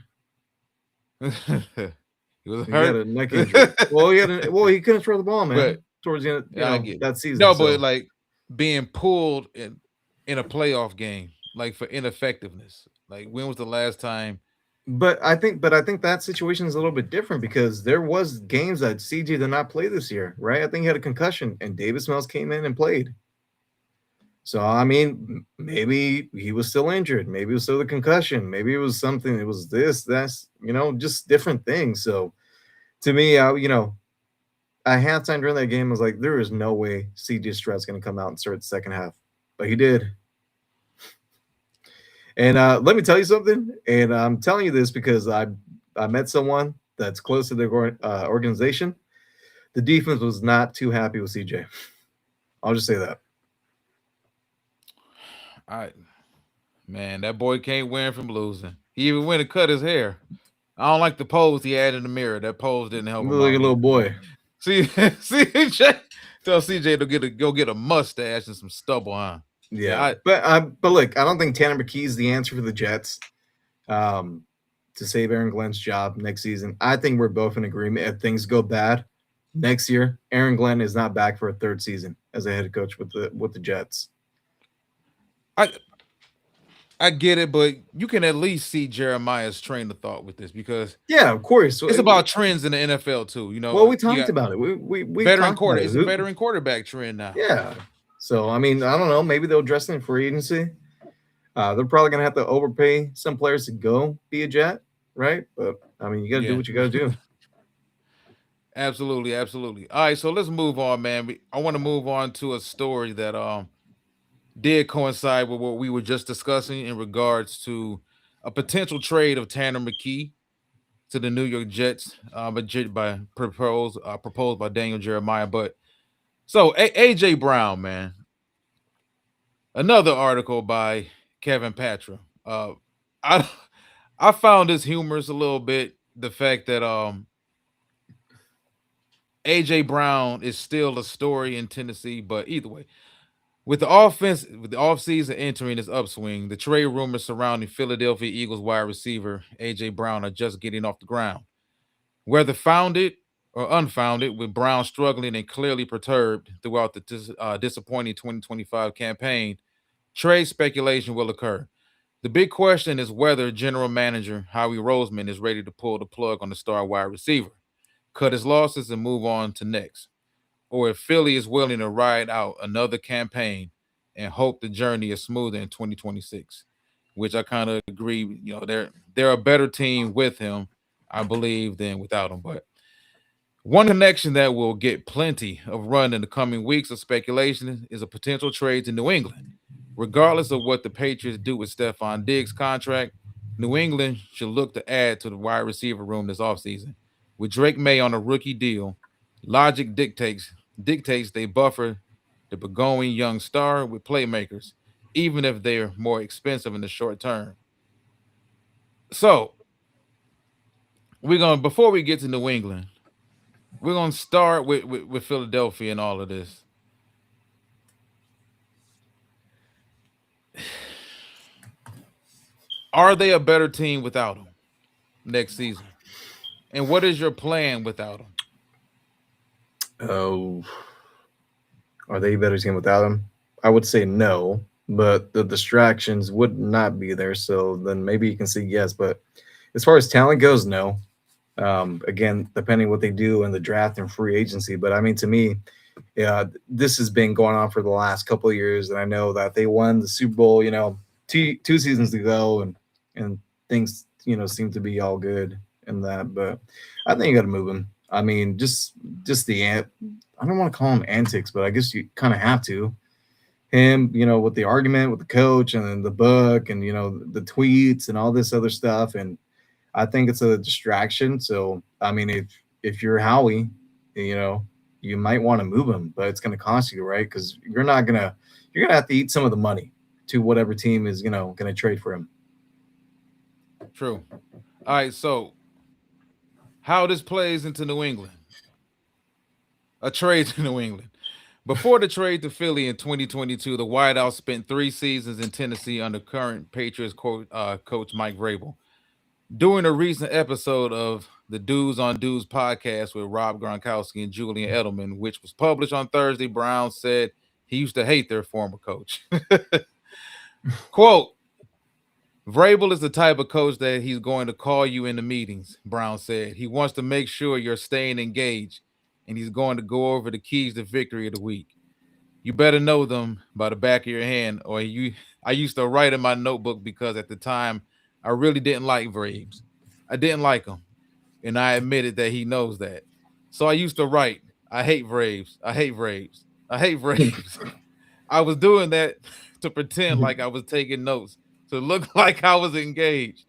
He was He had hurt. a neck injury. Well, he couldn't throw the ball, but man, towards the end, yeah, I get it. that season. No, but So, like being pulled in a playoff game, like for ineffectiveness. Like when was the last time? but I think that situation is a little bit different because there was games that CJ did not play this year, right? I think he had a concussion, and Davis Mills came in and played. So I mean, maybe he was still injured. Maybe it was still the concussion. Maybe it was something. It was this, that's just different things. So to me, at halftime during that game, I was like, there is no way CJ Stroud's going to come out and start the second half, but he did. And let me tell you something. And I'm telling you this because I met someone that's close to the organization. The defense was not too happy with CJ. I'll just say that. I Man, that boy can't win from losing. He even went and cut his hair. I don't like the pose he had in the mirror. That pose didn't help You him look like a out little either. boy. See, CJ, tell CJ to go get a mustache and some stubble, huh? Yeah, Yeah, but look, I don't think Tanner McKee is the answer for the Jets um, to save Aaron Glenn's job next season. I think we're both in agreement. If things go bad next year, Aaron Glenn is not back for a third season as a head coach with the Jets. I I get it, but you can at least see Jeremiah's train of thought with this because Yeah, of course. it's about trends in the NFL too. You Well, know, we you talked got about it. We veteran talked about quarter. it. It's a veteran quarterback trend now. Yeah. So I mean, I don't know. Maybe they'll dress in free agency. They're probably gonna have to overpay some players to go be a Jet, right? But I mean, you got to do Yeah, what you got to do. absolutely, absolutely. All right, so let's move on, man. I want to move on to a story that did coincide with what we were just discussing in regards to a potential trade of Tanner McKee to the New York Jets, by proposed by Daniel Jeremiah. But so AJ Brown, man, another article by Kevin Patra. I I found this humorous a little bit. The fact that AJ Brown is still a story in Tennessee, but either way, with the offseason entering its upswing, the trade rumors surrounding Philadelphia Eagles wide receiver AJ Brown are just getting off the ground. Whether founded or unfounded, with Brown struggling and clearly perturbed throughout the disappointing 2025 campaign, trade speculation will occur. The big question is whether general manager Howie Roseman is ready to pull the plug on the star wide receiver, cut his losses, and move on to next, or if Philly is willing to ride out another campaign and hope the journey is smoother in 2026, which I kind of agree. You know, they're a better team with him, I believe, than without him. But one connection that will get plenty of run in the coming weeks of speculation is a potential trade to New England. Regardless of what the Patriots do with Stephon Diggs' contract, New England should look to add to the wide receiver room this offseason. With Drake May on a rookie deal, logic dictates they buffer the begoing young star with playmakers, even if they're more expensive in the short term. So we're gonna before we get to New England, we're gonna start with Philadelphia and all of this. Are they a better team without him next season? And what is your plan without him? Oh, are they a better team without him? I would say no, but the distractions would not be there. So then maybe you can say yes. But as far as talent goes, no. Again, depending what they do in the draft and free agency. But I mean, to me, yeah, this has been going on for the last couple of years, and I know that they won the Super Bowl, two seasons ago, and things, seem to be all good in that. But I think you got to move him. I mean, just I don't want to call him antics, but I guess you kind of have to. Him, with the argument with the coach and then the book and the tweets and all this other stuff, and I think it's a distraction. So I mean, if you're Howie, you know, you might want to move him, but it's going to cost you, right? Because you're gonna have to eat some of the money to whatever team is going to trade for him. True. All right. So How this plays into New England, a trade to New England. Before the trade to Philly in 2022, the Whiteout spent 3 seasons in Tennessee under current Patriots coach Mike Vrabel. During a recent episode of the Dudes on Dudes podcast with Rob Gronkowski and Julian Edelman, which was published on Thursday, Brown said he used to hate their former coach. Quote, Vrabel is the type of coach that he's going to call you into meetings, Brown said. He wants to make sure you're staying engaged, and he's going to go over the keys to victory of the week. You better know them by the back of your hand, or you. I used to write in my notebook because at the time I really didn't like Braves. I didn't like him, and I admitted that he knows that. So I used to write, I hate Braves. I hate Braves. I hate Braves. I was doing that to pretend like I was taking notes, to look like I was engaged.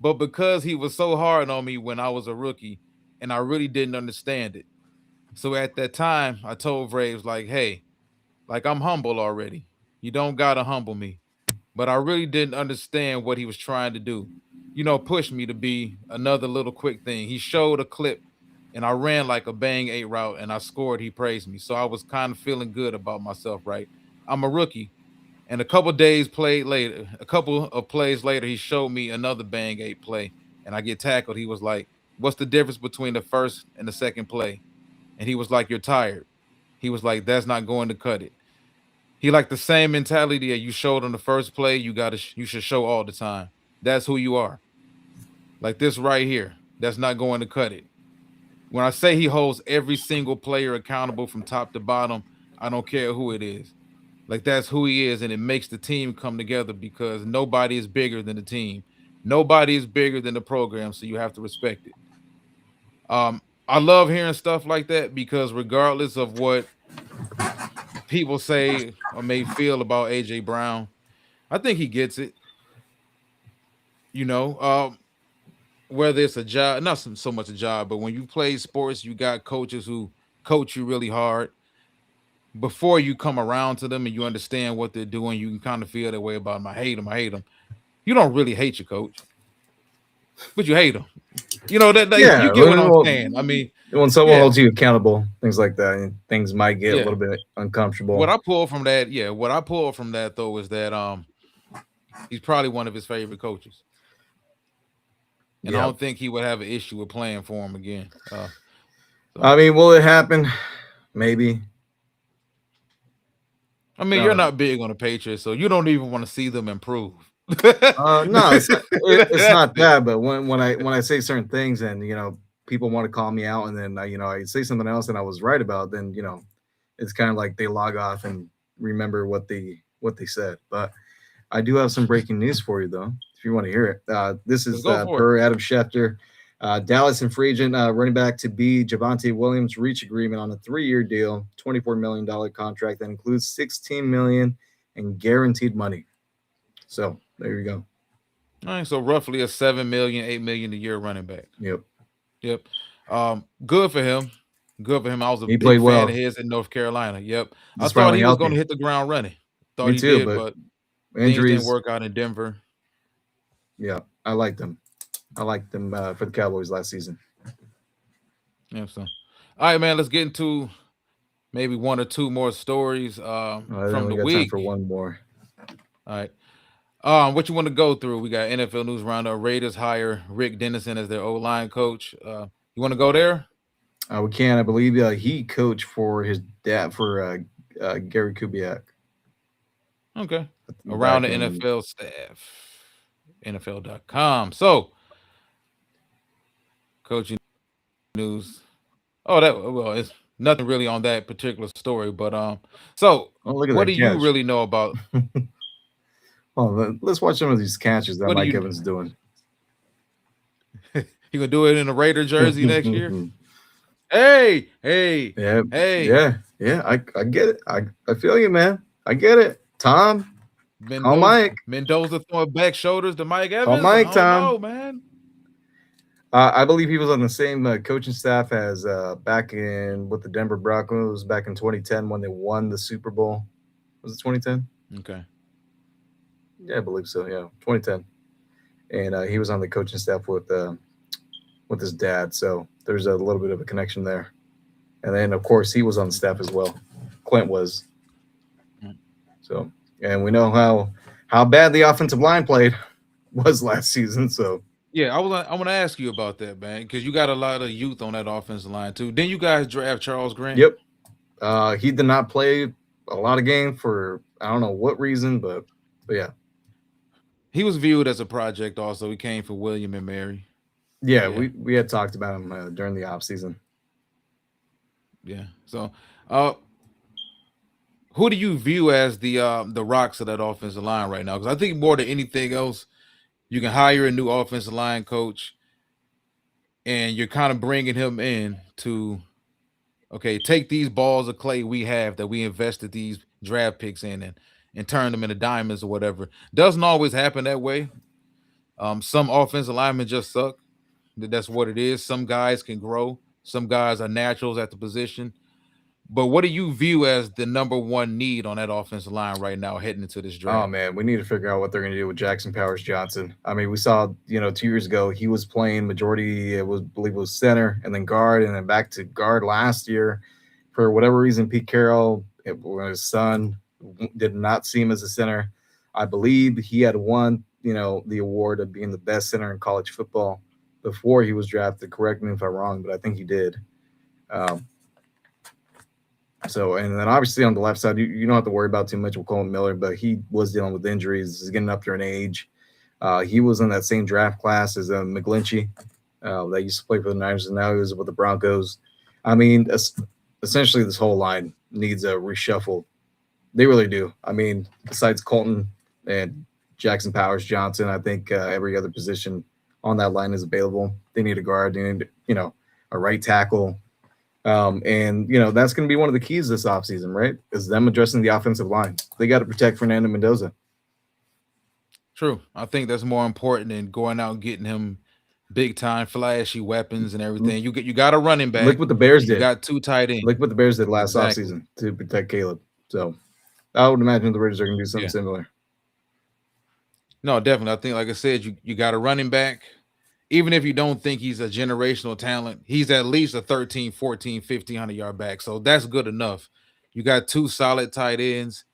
But because he was so hard on me when I was a rookie, and I really didn't understand it. So at that time, I told Braves, like, hey, like I'm humble already. You don't gotta humble me. But I really didn't understand what he was trying to do. Push me to be another little quick thing. He showed a clip and I ran like a bang eight route and I scored. He praised me. So I was kind of feeling good about myself, right? I'm a rookie. And a couple of plays later, he showed me another bang eight play and I get tackled. He was like, what's the difference between the first and the second play? And he was like, you're tired. He was like, that's not going to cut it. He like the same mentality that you showed on the first play. You should show all the time. That's who you are. Like this right here. That's not going to cut it. When I say he holds every single player accountable from top to bottom, I don't care who it is. Like that's who he is, and it makes the team come together because nobody is bigger than the team. Nobody is bigger than the program, so you have to respect it. I love hearing stuff like that because regardless of what people say or may feel about AJ Brown, I think he gets it. You know, whether it's a job, not so much a job, but when you play sports, you got coaches who coach you really hard. Before you come around to them and you understand what they're doing, you can kind of feel that way about them. I hate them. I hate them. You don't really hate your coach, but you hate them. You Yeah, get what I'm saying. I mean, when someone yeah, holds you accountable, things like that, and things might get a yeah. little bit What uncomfortable. I pull from that, yeah, what I pull from that though is that he's probably one of his favorite coaches, and I Yeah. don't think he would have an issue with playing for him again. So I mean, will it happen? Maybe. I mean, you're Uh, not big on the Patriots, so you don't even want to see them improve. no, it's That's not it. that. But when I say certain things, and people want to call me out, and then I say something else, and I was right about, then it's kind of like they log off and remember what they said. But I do have some breaking news for you, though, if you want to hear it. This Let's is go for it. per Adam Schefter. Dallas and free agent running back to be Javonte Williams reach agreement on a 3-year deal, $24 million contract that includes $16 million in guaranteed money. So there you go. All right, so roughly a 7 million, 8 million a year running back. Yep, Yep. Good for him. Good for him. I was a he big played fan of well. his in North Carolina. Yep. I Just thought finally he was going to healthy. hit the ground running. Thought Me he too, did, but but things didn't injuries. work out in Denver. Yeah, I liked them. I liked them for the Cowboys last season. Yeah. So, all right, man. Let's get into maybe one or two more stories Then from we the got time week. for one more. All right. What you want to go through? We got NFL news roundup. Raiders hire Rick Dennison as their O line coach. You want to go there? We can. I believe he coached for his dad for Gary Kubiak Okay. Around back the in. NFL staff, NFL.com. So, coaching news. Oh, it's nothing really on that particular story, but so Oh, look at what do that you catch! really know about? Let's watch some of these catches that What do Mike you? Evans is doing. You gonna do it in a Raider jersey next year? Yeah, Hey, hey, hey! yeah. I get it. I feel you, man. I get it. Tom, call Mendoza, Mike. Mendoza throwing back shoulders to Mike Call Evans. Mike, I don't Tom. know, man. I believe he was on the same coaching staff as back in with the Denver Broncos back in 2010 when they won the Super Bowl. Was it 2010? Okay. Yeah, I believe so. Yeah, 2010. And he was on the coaching staff with with his dad. So there's a little bit of a connection there. And then of course he was on the staff as well. Clint was. Mm. So and we know how bad the offensive line played was last season. So Yeah, I want to ask you about that, man, because you got a lot of youth on that offensive line too. Then you guys draft Charles Grant. yep, he did not play a lot of games for I don't know what reason, but yeah, He was viewed as a project. Also, he came for William and Mary. yeah, Yeah, we had talked about him during the off season. yeah. So, uh, who do you view as the rocks of that offensive line right now? Because I think more than anything else, you can hire a new offensive line coach, and you're kind of bringing him in to okay, take these balls of clay we have that we invested these draft picks in and turn them into diamonds or whatever. Doesn't always happen that way. Some offensive linemen just suck. That's what it is. Some guys can grow. Some guys are naturals at the position. But what do you view as the number one need on that offensive line right now heading into this Oh draft? man, we need to figure out what they're going to do with Jackson Powers Johnson. I mean, we saw 2 years ago he was playing majority. It was believe it was center and then guard and then back to guard last year. For whatever reason, Pete Carroll, when his son did not see him as a center. I believe he had won the award of being the best center in college football before he was drafted. Correct me if I'm wrong, but I think he did. Um, so, and then obviously on the left side, you don't have to worry about too much with Colin Miller, but he was dealing with injuries. He's getting up there in age. He was in that same draft class as McGlinchey that used to play for the Niners, and now he was with the Broncos. I mean, essentially, this whole line needs a reshuffle. They really do. I mean, besides Colton and Jackson Powers Johnson, I think every other position on that line is available. They need a guard. They need, a right tackle, and that's going to be one of the keys this offseason, right? Is them addressing the offensive line. They got to protect Fernando Mendoza. True. I think that's more important than going out and getting him big time flashy weapons and everything. You got a running Look back. what the Bears You did. got two tight ends. Look what the Bears did last Exactly. offseason to protect Caleb. So I would imagine the Raiders are going to do something Yeah. similar. No, definitely. I think, like I said, you got a running back. Even if you don't think he's a generational talent, he's at least a 13, 14, 1,500 yard back. So that's good enough. You got two solid tight ends.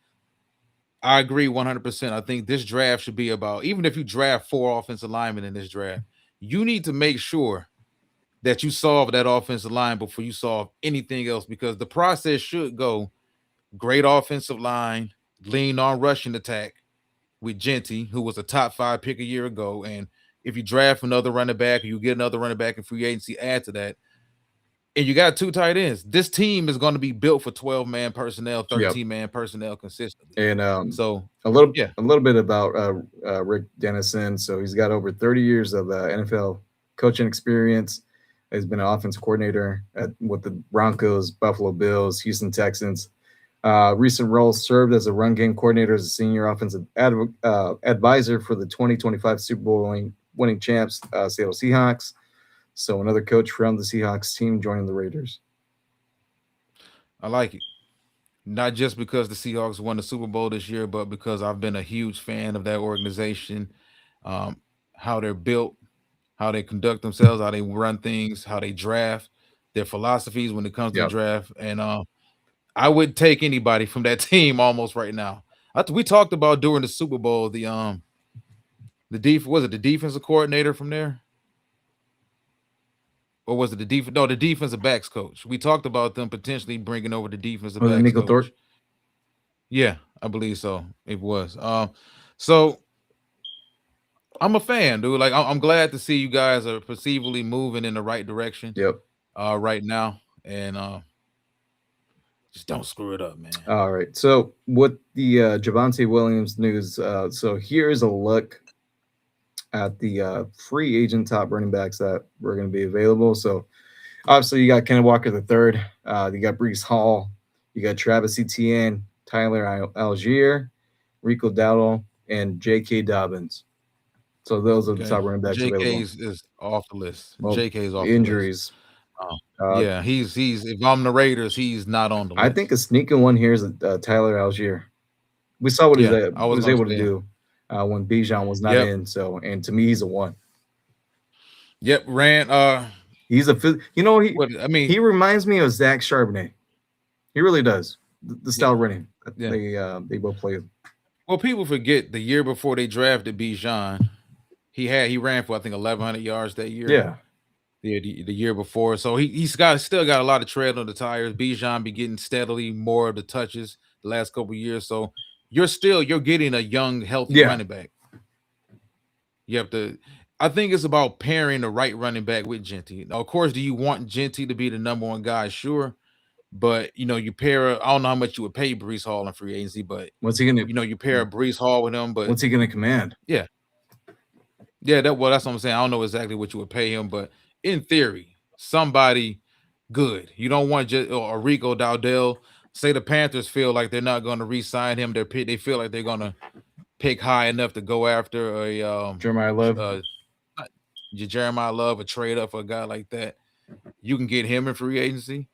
I agree 100%. I think this draft should be about, even if you draft four offensive linemen in this draft, you need to make sure that you solve that offensive line before you solve anything else because the process should go great offensive line, lean on rushing attack with Genty, who was a top 5 pick a year ago. And if you draft another running back or you get another running back in free agency, add to that. And you got two tight ends. This team is going to be built for 12-man personnel, Yep. 13-man personnel consistently. And So, a little yeah, a little bit about Rick Dennison. So he's got over 30 years of NFL coaching experience. He's been an offensive coordinator with the Broncos, Buffalo Bills, Houston Texans. Recent roles served as a run game coordinator as a senior offensive advisor for the 2025 Super Bowl winning champs, Seattle Seahawks. So another coach from the Seahawks team joining the Raiders. I like it. Not just because the Seahawks won the Super Bowl this year, but because I've been a huge fan of that organization, um, how they're built, how they conduct themselves, how they run things, how they draft, their philosophies when it comes to the Yep. draft. And I would take anybody from that team almost right now. We talked about during the Super Bowl was it the defensive coordinator from there, or was it the defense? No, the defensive backs coach. We talked about them potentially bringing over the defensive Was it backs Nico coach. Thorpe? Yeah, I believe so. It was. So I'm a fan, dude. Like I'm glad to see you guys are perceivably moving in the right direction Yep. right now, and just don't screw it up, man. All right. So with the Javante Williams news, so here's a look at the free agent top running backs that were going to be available. So obviously you got Kenneth Walker the third, you got Brees Hall, you got Travis Etienne, Tyler Algier, Rico Dowdle, and J.K. Dobbins. So those are the Okay, top running backs available. JK's is off the list. Well, JK's off the list. injuries. Uh, Uh, yeah, he's if I'm the Raiders, he's not on the I think list. a sneaking one here is Tyler Algier. We saw what he Yeah, I was was gonna able to say him. do when Bijan was not Yep. in. So, and to me, he's a one. Yep, ran. He's a you know What I mean, he reminds me of Zach Charbonnet. He really does. The yeah, style running that yeah. they both play. Well, people forget the year before they drafted Bijan, he ran for I think 1,100 yards that year. Yeah, Yeah, the year before, so he's got still got a lot of tread on the tires. Bijan be getting steadily more of the touches the last couple of years, so you're getting a young, healthy yeah. running back. You have to. I think it's about pairing the right running back with Genty. Now, of course, do you want Genty to be the number one guy? Sure, but you pair. I don't know how much you would pay Brees Hall in free agency, but What's he gonna you pair Brees Hall with him. But What's he gonna command? yeah, yeah, that's what I'm saying. I don't know exactly what you would pay him, but in theory, somebody good. You don't want just or Rico Dowdell. Say the Panthers feel like they're not going to re-sign him. They feel like they're going to pick high enough to go after a Jeremiah Love. uh Jeremiah Love, a trade up for a guy like that. You can get him in free agency.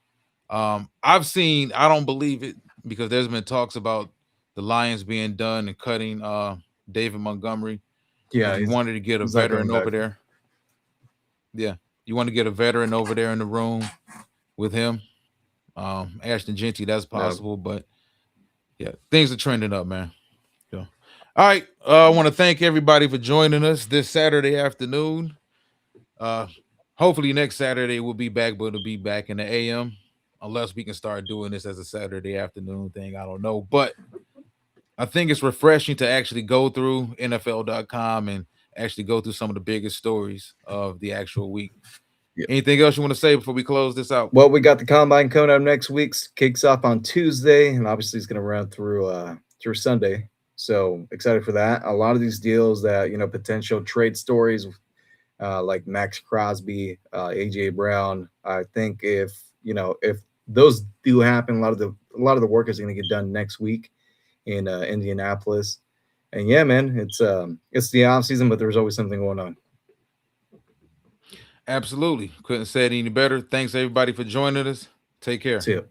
I've seen. I don't believe it because there's been talks about the Lions being done and cutting David Montgomery. If Yeah, you wanted to get a he's not coming veteran back. over there, yeah, you want to get a veteran over there in the room with him, Ashton Genty, that's No, possible. But yeah, things are trending up, man. Yeah. All right. I want to thank everybody for joining us this Saturday afternoon. Uh, hopefully next Saturday we'll be back, but it'll be back in the AM, unless we can start doing this as a Saturday afternoon thing. I don't know, but I think it's refreshing to actually go through NFL.com and actually go through some of the biggest stories of the actual week. yeah. Anything else you want to say before we close this out? Well, we got the combine coming up next week. Kicks off on Tuesday, and obviously it's going to run through Sunday. So excited for that. A lot of these deals that potential trade stories, like Max Crosby, AJ Brown. I think if those do happen, a lot of the work is going to get done next week in Indianapolis. And yeah, man, it's the off season, but there's always something going on. Absolutely. Couldn't say it any better. Thanks everybody for joining us. Take care. See ya.